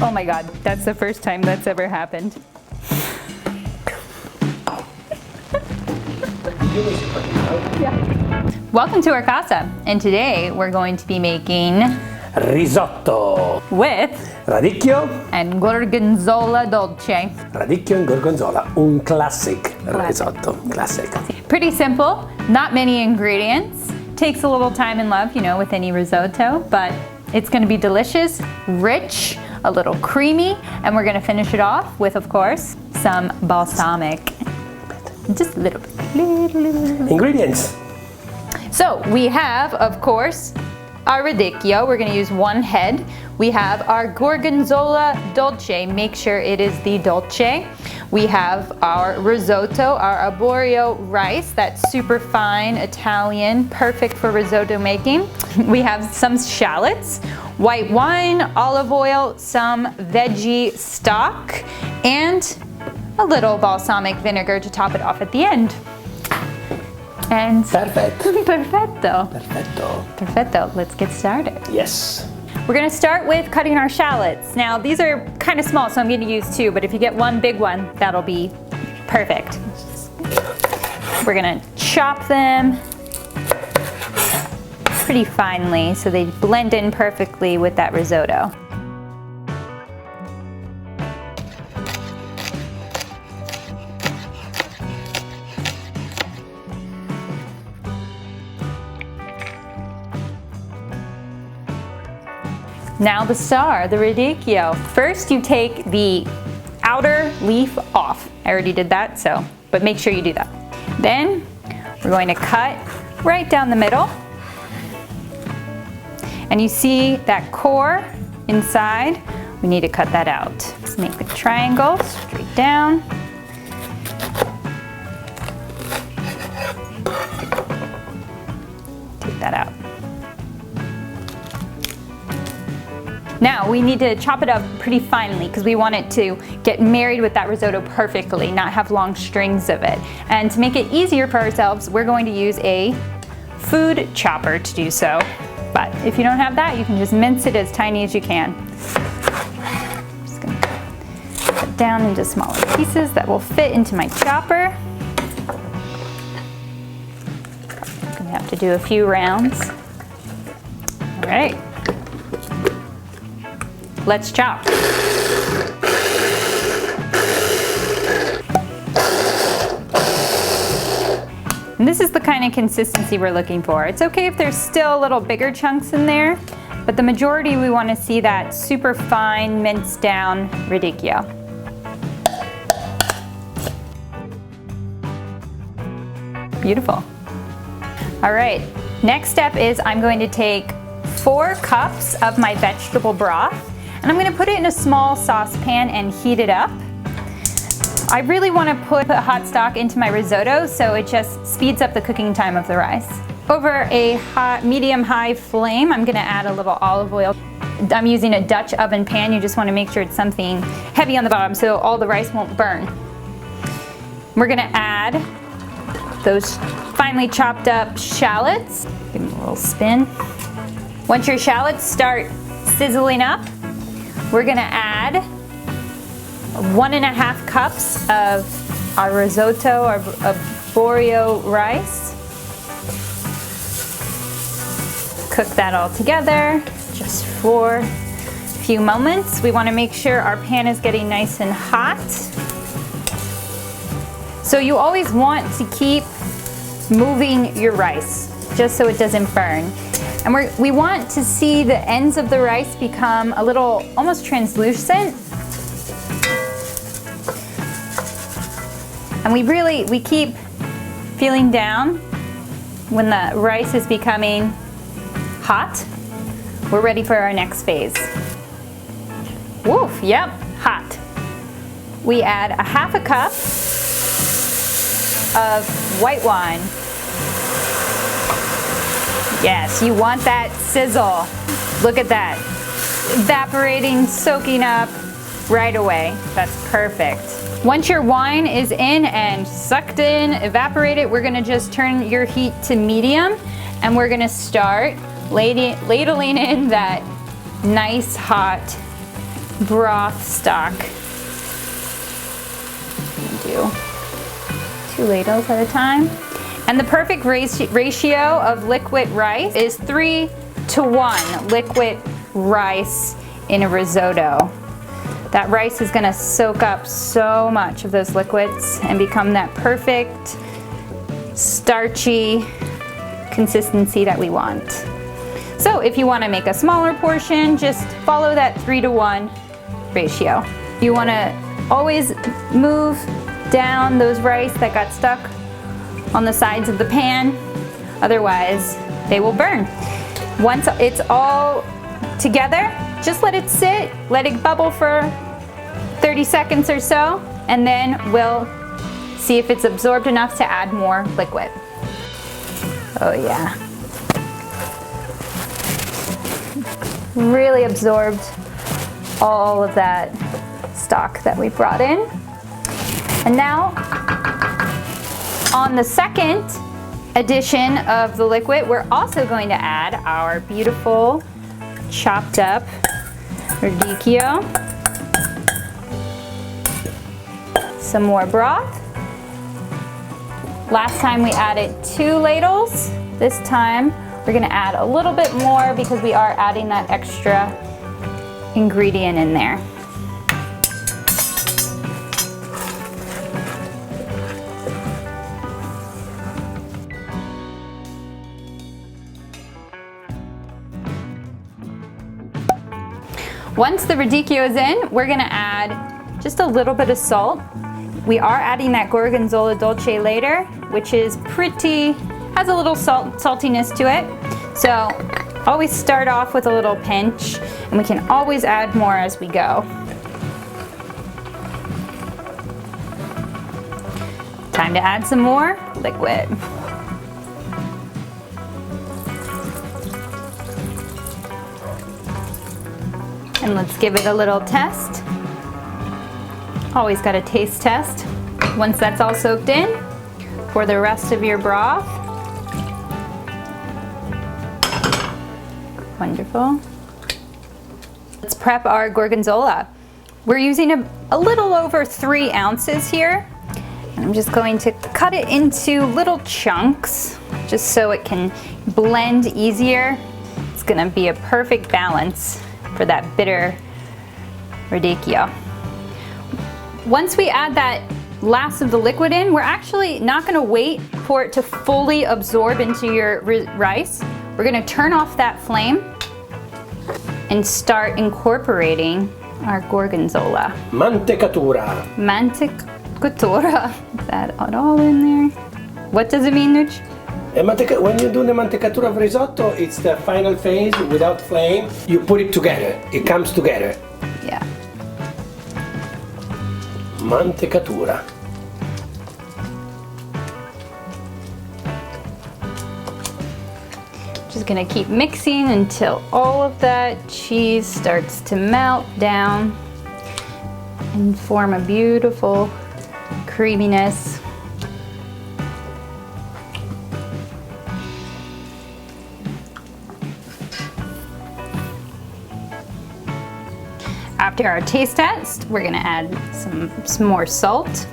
Oh my God, that's the first time that's ever happened. Yeah. Welcome to our casa, and today we're going to be making risotto with Radicchio and Gorgonzola dolce. Radicchio and Gorgonzola, un classic risotto, classic. Pretty simple, not many ingredients. Takes a little time and love, you know, with any risotto, but it's going to be delicious, rich, a little creamy, and we're going to finish it off with, of course, some balsamic. Just a little bit. Ingredients. So we have, of course, our radicchio. We're going to use 1 head. We have our Gorgonzola dolce. Make sure it is the dolce. We have our risotto, our arborio rice, that's super fine Italian, perfect for risotto making. We have some shallots, white wine, olive oil, some veggie stock, and a little balsamic vinegar to top it off at the end. And Perfetto. Perfetto. Perfetto. Perfetto. Let's get started. Yes. We're gonna start with cutting our shallots. Now these are kind of small, so I'm gonna use 2, but if you get 1 big one, that'll be perfect. We're gonna chop them pretty finely so they blend in perfectly with that risotto. Now the star, the radicchio. First you take the outer leaf off. I already did that, but make sure you do that. Then we're going to cut right down the middle. And you see that core inside, we need to cut that out. Let's make the triangle straight down. Take that out. Now we need to chop it up pretty finely because we want it to get married with that risotto perfectly, not have long strings of it. And to make it easier for ourselves, we're going to use a food chopper to do so. But if you don't have that, you can just mince it as tiny as you can. I'm just gonna cut it down into smaller pieces that will fit into my chopper. I'm gonna have to do a few rounds. All right. Let's chop. And this is the kind of consistency we're looking for. It's okay if there's still a little bigger chunks in there, but the majority we want to see that super fine minced down radicchio. Beautiful. All right, next step is I'm going to take 4 cups of my vegetable broth, and I'm going to put it in a small saucepan and heat it up. I really want to put hot stock into my risotto so it just speeds up the cooking time of the rice. Over a medium-high flame, I'm going to add a little olive oil. I'm using a Dutch oven pan. You just want to make sure it's something heavy on the bottom so all the rice won't burn. We're going to add those finely chopped up shallots. Give them a little spin. Once your shallots start sizzling up, we're gonna add 1.5 cups of our risotto, our arborio rice. Cook that all together just for a few moments. We wanna make sure our pan is getting nice and hot. So you always want to keep moving your rice just so it doesn't burn. And we want to see the ends of the rice become a little almost translucent. And we keep feeling down when the rice is becoming hot. We're ready for our next phase. Woof, yep, hot. We add 1/2 cup of white wine. Yes, you want that sizzle. Look at that. Evaporating, soaking up right away. That's perfect. Once your wine is in and sucked in, evaporated, we're gonna just turn your heat to medium and we're gonna start ladling in that nice hot broth stock. Do 2 ladles at a time. And the perfect ratio of liquid rice is 3 to 1 liquid rice in a risotto. That rice is gonna soak up so much of those liquids and become that perfect starchy consistency that we want. So if you want to make a smaller portion, just follow that 3 to 1 ratio. You want to always move down those rice that got stuck on the sides of the pan, otherwise they will burn. Once it's all together, just let it sit, let it bubble for 30 seconds or so, and then we'll see if it's absorbed enough to add more liquid. Oh yeah. Really absorbed all of that stock that we brought in. And now, on the second addition of the liquid, we're also going to add our beautiful chopped up radicchio, some more broth. Last time we added 2 ladles. This time we're gonna add a little bit more because we are adding that extra ingredient in there. Once the radicchio is in, we're gonna add just a little bit of salt. We are adding that gorgonzola dolce later, which is has a little saltiness to it. So always start off with a little pinch, and we can always add more as we go. Time to add some more liquid. And let's give it a little test. Always got a taste test. Once that's all soaked in, pour the rest of your broth. Wonderful. Let's prep our gorgonzola. We're using a little over 3 ounces here. And I'm just going to cut it into little chunks, just so it can blend easier. It's gonna be a perfect balance for that bitter radicchio. Once we add that last of the liquid in, we're actually not gonna wait for it to fully absorb into your rice. We're gonna turn off that flame and start incorporating our gorgonzola. Mantecatura. Mantecatura. Is that all in there? What does it mean, Nuch? When you do the mantecatura of risotto, it's the final phase without flame. You put it together. It comes together. Yeah. Mantecatura. Just gonna keep mixing until all of that cheese starts to melt down and form a beautiful creaminess. After our taste test, we're gonna add some more salt.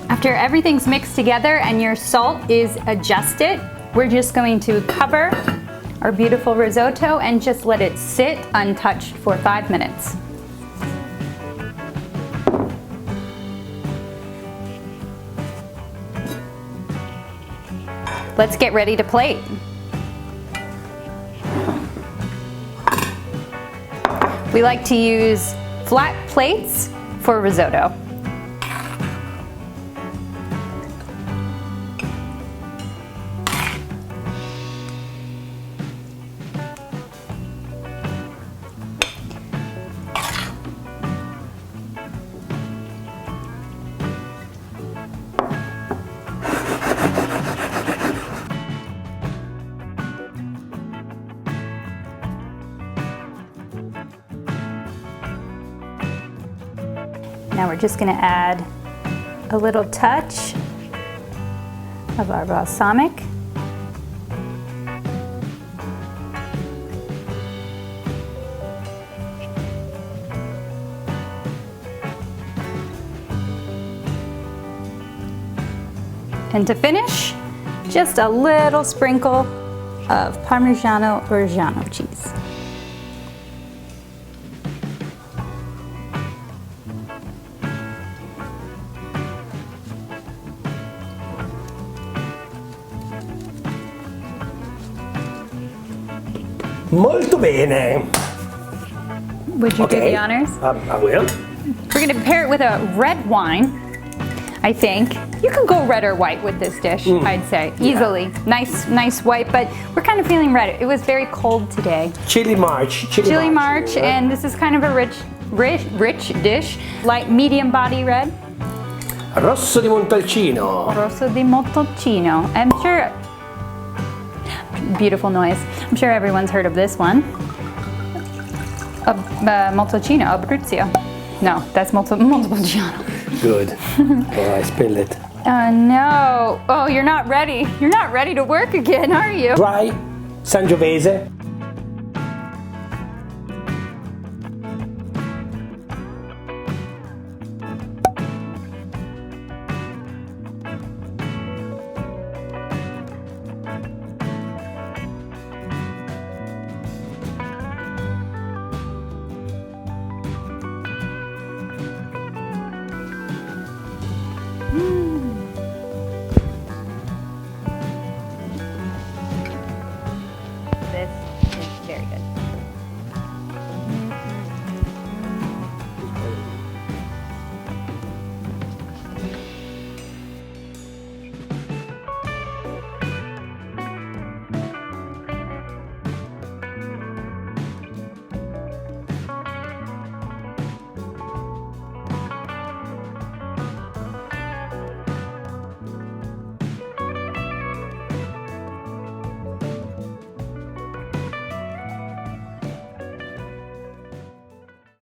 After everything's mixed together and your salt is adjusted, we're just going to cover our beautiful risotto and just let it sit untouched for 5 minutes. Let's get ready to plate. We like to use flat plates for risotto. Now we're just going to add a little touch of our balsamic. And to finish, just a little sprinkle of Parmigiano Reggiano cheese. Molto bene. Would you do the honors? I will. We're gonna pair it with a red wine, I think. You can go red or white with this dish, I'd say, easily. Nice white, but we're kind of feeling red. It was very cold today. Chili March. Chili March, and this is kind of a rich dish. Light, medium body red. Rosso di Montalcino. Rosso di Montalcino. I'm sure, beautiful noise. I'm sure everyone's heard of this one. Montalcino, Abruzzo. No, that's Montepulciano. Good. Oh, I spilled it. Oh no. Oh, you're not ready. You're not ready to work again, are you? Dry Sangiovese.